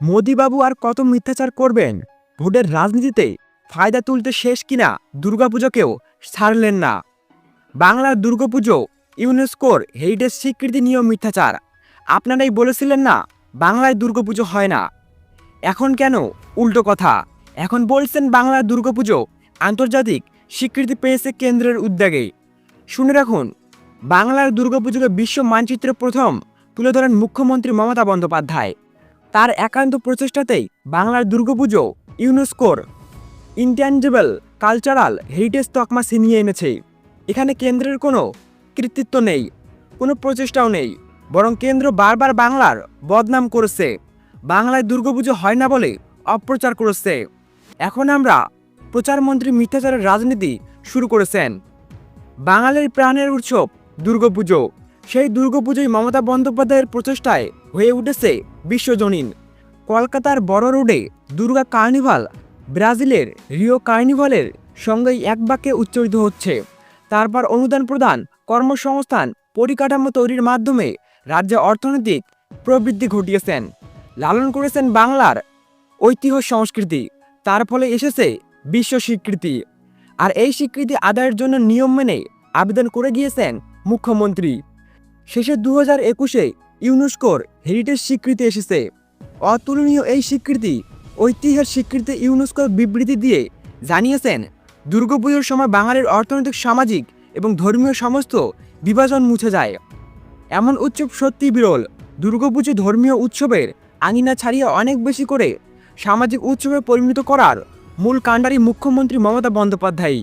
মোদিবাবু আর কত মিথ্যাচার করবেন? ভোটের রাজনীতিতে ফায়দা তুলতে শেষ কিনা দুর্গাপুজোকেও ছাড়লেন না। বাংলার দুর্গাপুজো ইউনেস্কোর হেরিটেজ স্বীকৃতি নিয়েও মিথ্যাচার। আপনারাই বলেছিলেন না বাংলায় দুর্গাপুজো হয় না। এখন কেন উল্টো কথা? এখন বলছেন বাংলার দুর্গাপুজো আন্তর্জাতিক স্বীকৃতি পেয়েছে কেন্দ্রের উদ্যোগে। শুনে রাখুন, বাংলার দুর্গাপুজোকে বিশ্ব মানচিত্রে প্রথম তুলে ধরেন মুখ্যমন্ত্রী মমতা বন্দ্যোপাধ্যায়। তার একান্ত প্রচেষ্টাতেই বাংলার দুর্গাপুজো ইউনেস্কোর ইনট্যাঞ্জিবল কালচারাল হেরিটেজ তকমা ছিনিয়ে এনেছে। এখানে কেন্দ্রের কোনো কৃতিত্ব নেই, কোনো প্রচেষ্টাও নেই, বরং কেন্দ্র বারবার বাংলার বদনাম করেছে, বাংলায় দুর্গাপুজো হয় না বলে অপপ্রচার করেছে। এখন আমরা প্রচারমন্ত্রী মিথ্যাচারের রাজনীতি শুরু করেছেন। বাঙালির প্রাণের উৎসব দুর্গাপুজো, সেই দুর্গাপুজোই মমতা বন্দ্যোপাধ্যায়ের প্রচেষ্টায় হয়ে উঠেছে বিশ্বজনীন। কলকাতার বড় রোডে দুর্গা কার্নিভাল ব্রাজিলের রিও কার্নিভালের সঙ্গেই এক বাক্যে উচ্চারিত হচ্ছে। তারপর অনুদান প্রদান, কর্মসংস্থান, পরিকাঠামো তৈরির মাধ্যমে রাজ্যে অর্থনৈতিক প্রবৃদ্ধি ঘটিয়েছেন, লালন করেছেন বাংলার ঐতিহ্য সংস্কৃতি। তার ফলে এসেছে বিশ্ব স্বীকৃতি। আর এই স্বীকৃতি আদায়ের জন্য নিয়ম মেনে আবেদন করে গিয়েছেন মুখ্যমন্ত্রী। শেষে 2021-এ ইউনেস্কোর হেরিটেজ স্বীকৃতি এসেছে। অতুলনীয় এই স্বীকৃতি, ঐতিহ্যের স্বীকৃতি ইউনেস্কোর বিবৃতি দিয়ে জানিয়েছেন দুর্গাপুজোর সময় বাঙালির অর্থনৈতিক, সামাজিক এবং ধর্মীয় সমস্ত বিভাজন মুছে যায়। এমন উৎসব সত্যি বিরল। দুর্গাপুজো ধর্মীয় উৎসবের আঙিনা ছাড়িয়ে অনেক বেশি করে সামাজিক উৎসবে পরিণত করার মূল কাণ্ডারি মুখ্যমন্ত্রী মমতা বন্দ্যোপাধ্যায়।